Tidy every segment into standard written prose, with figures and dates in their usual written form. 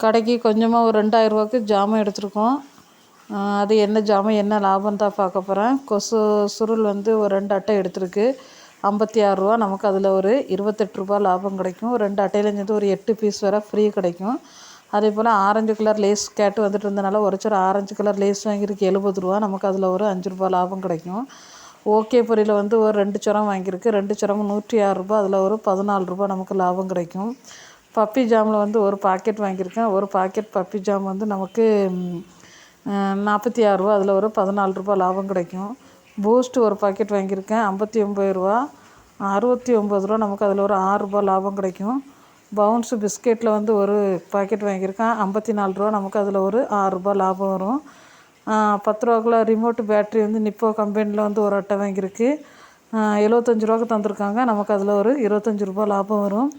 கடைக்கு கொஞ்சமாக ஒரு 2000 ஜாமான் எடுத்திருக்கோம். அது என்ன ஜாமான் என்ன லாபம் தான் பார்க்க போகிறேன். கொசு சுருள் வந்து ஒரு 2 அட்டை எடுத்திருக்கு. 56 ரூபா. நமக்கு அதில் ஒரு 28 ரூபா லாபம் கிடைக்கும். 2 அட்டையில சேர்ந்து ஒரு 8 பீஸ் வரை ஃப்ரீ கிடைக்கும். அதே போல் ஆரஞ்சு கலர் லேஸ் கேட்டு வந்துட்டு இருந்தனால ஒரு சரம் ஆரஞ்சு கலர் லேஸ் வாங்கியிருக்கு 70 ரூபா. நமக்கு அதில் ஒரு 5 ரூபா லாபம் கிடைக்கும். ஓகே பொரியில் வந்து ஒரு 2 சரம் வாங்கியிருக்கு. 2 சரமும் 106 ரூபா. அதில் ஒரு 14 ரூபா நமக்கு லாபம் கிடைக்கும். பப்பி ஜாமில் வந்து ஒரு பாக்கெட் வாங்கியிருக்கேன். ஒரு பாக்கெட் பப்பி ஜாம் வந்து நமக்கு 46 ரூபா. அதில் ஒரு 14 ரூபா லாபம் கிடைக்கும். பூஸ்ட்டு ஒரு பாக்கெட் வாங்கியிருக்கேன் 59 ரூபா. 69 ரூபா. நமக்கு அதில் ஒரு 6 ரூபா லாபம் கிடைக்கும். பவுன்ஸு பிஸ்கெட்டில் வந்து ஒரு பாக்கெட் வாங்கியிருக்கேன் 54 ரூபா. நமக்கு அதில் ஒரு 6 ரூபா லாபம் வரும். 10 ரூபாக்குள்ள ரிமோட்டு பேட்ரி வந்து நிப்போ கம்பெனியில் வந்து ஒரு அட்டை வாங்கியிருக்கு. 75 ரூபாய்க்கு தந்திருக்காங்க. நமக்கு அதில் ஒரு 25 ரூபா லாபம் வரும்.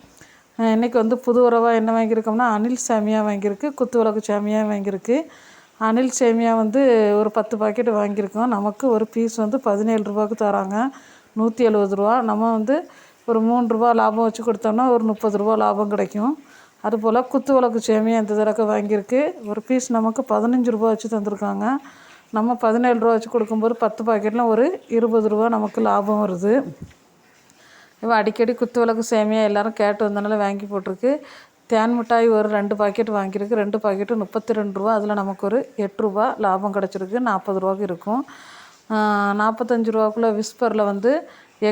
இன்றைக்கி வந்து புது உறவாக என்ன வாங்கியிருக்கோம்னா அனில் சேமியா வாங்கியிருக்கு. குத்து விளக்கு சேமியா வாங்கியிருக்கு. அனில் சேமியா வந்து ஒரு 10 பாக்கெட் வாங்கியிருக்கோம். நமக்கு ஒரு பீஸ் வந்து 17 ரூபாய்க்கு தராங்க. 170 ரூபா. நம்ம வந்து ஒரு 3 ரூபா லாபம் வச்சு கொடுத்தோம்னா ஒரு 30 ரூபா லாபம் கிடைக்கும். அதுபோல் குத்து விளக்கு சேமியா இந்த தடவை வாங்கியிருக்கு. ஒரு பீஸ் நமக்கு 15 ரூபா வச்சு தந்திருக்காங்க. நம்ம 17 ரூபா வச்சு கொடுக்கும்போது 10 பாக்கெட்டில் ஒரு 20 ரூபா நமக்கு லாபம் வருது. இப்போ அடிக்கடி குத்து விளக்கு சேமியா எல்லோரும் கேட்டு வந்தனால வாங்கி போட்டிருக்கு. தேன் மிட்டாய் ஒரு 2 பாக்கெட் வாங்கியிருக்கு. 2 பாக்கெட்டு 32 ரூபா. அதில் நமக்கு ஒரு 8 ரூபா லாபம் கிடச்சிருக்கு. 40 ரூபாய்க்கு இருக்கும். 45 ரூபாக்குள்ளே விஸ்பரில் வந்து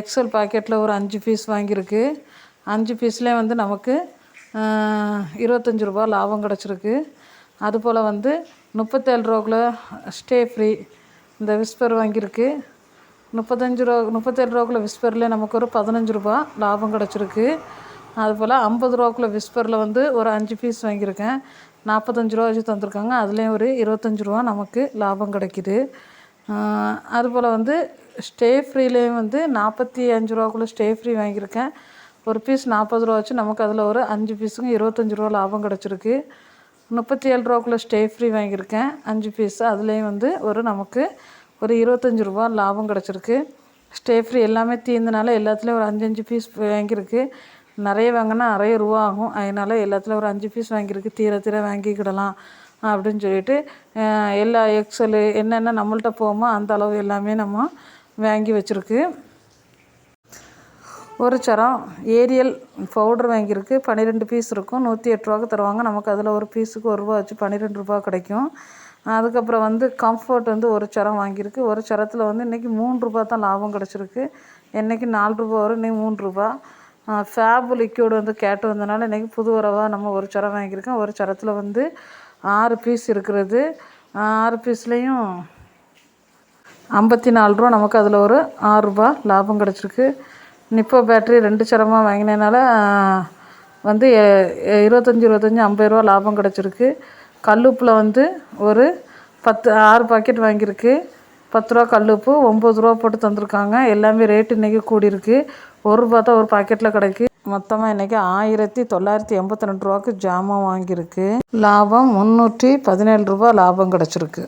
எக்ஸல் பாக்கெட்டில் ஒரு 5 பீஸ் வாங்கியிருக்கு. 5 பீஸ்லேயே வந்து நமக்கு 25 ரூபா லாபம் கிடச்சிருக்கு. அதுபோல் வந்து 37 ரூபாக்குள்ளே ஸ்டே ஃப்ரீ இந்த விஸ்பர் வாங்கியிருக்கு. 37 ரூபாக்குள்ளே விஸ்பரில் நமக்கு ஒரு 15 ரூபா லாபம் கிடச்சிருக்கு. அதுபோல் 50 ரூபாக்குள்ளே விஸ்பரில் வந்து ஒரு 5 பீஸ் வாங்கியிருக்கேன். 45 ரூபா வச்சு தந்திருக்காங்க. அதுலேயும் ஒரு 25 ரூபா நமக்கு லாபம் கிடைக்கிது. அதுபோல் வந்து ஸ்டே ஃப்ரீலேயும் வந்து 45 ரூபாக்குள்ளே ஸ்டே ஃப்ரீ வாங்கியிருக்கேன். ஒரு பீஸ் 40 ரூபா வச்சு நமக்கு அதில் ஒரு 5 பீஸுக்கும் 25 ரூபா லாபம் கிடச்சிருக்கு. 37 ரூபாக்குள்ளே ஸ்டே ஃப்ரீ வாங்கியிருக்கேன் 5 பீஸு. அதுலேயும் வந்து நமக்கு ஒரு 25 ரூபா லாபம் கிடச்சிருக்கு. ஸ்டே ஃப்ரீ எல்லாமே தீர்ந்தனால எல்லாத்துலேயும் ஒரு 5 பீஸ் வாங்கியிருக்கு. நிறைய வாங்கினா நிறைய ரூபா ஆகும். அதனால் எல்லாத்துலேயும் ஒரு 5 பீஸ் வாங்கியிருக்கு. தீர வாங்கிக்கிடலாம் அப்படின்னு சொல்லிட்டு எல்லா எக்ஸலு என்னென்ன நம்மள்கிட்ட போகுமோ அந்த அளவு எல்லாமே நம்ம வாங்கி வச்சுருக்கு. ஒரு சரம் ஏரியல் பவுடர் வாங்கியிருக்கு. 12 பீஸ் இருக்கும். 108 ரூபாய்க்கு தருவாங்க. நமக்கு அதில் ஒரு பீஸுக்கு 1 ரூபா வச்சு 12 ரூபா கிடைக்கும். அதுக்கப்புறம் வந்து கம்ஃபர்ட் வந்து ஒரு சரம் வாங்கியிருக்கு. ஒரு சரத்தில் வந்து இன்றைக்கி 3 ரூபா தான் லாபம் கிடச்சிருக்கு. என்றைக்கு 4 ரூபா வரும், இன்றைக்கி 3 ரூபா. ஃபேப் லிக்யூடு வந்து கேட்டு வந்தனால இன்றைக்கி புது உறவாக நம்ம ஒரு சரம் வாங்கியிருக்கோம். ஒரு சரத்தில் வந்து 6 பீஸ் இருக்கிறது. 6 பீஸ்லேயும் 54 ரூபா. நமக்கு அதில் ஒரு 6 ரூபா லாபம் கிடச்சிருக்கு. நிப்போ பேட்ரி 2 சரமாக வாங்கினதுனால வந்து 25 50 ரூபா லாபம் கிடச்சிருக்கு. கல்லுப்பில் வந்து ஒரு 6 பாக்கெட் வாங்கியிருக்கு. 10 ரூபா கல்லுப்பு 9 ரூபா போட்டு தந்திருக்காங்க. எல்லாமே ரேட்டு இன்றைக்கி கூடியிருக்கு. 1 ரூபா தான் ஒரு பாக்கெட்டில் கிடைக்கு. மொத்தமாக இன்றைக்கி 1982 ரூபாய்க்கு ஜாமான் வாங்கியிருக்கு. லாபம் 317 ரூபா லாபம் கிடச்சிருக்கு.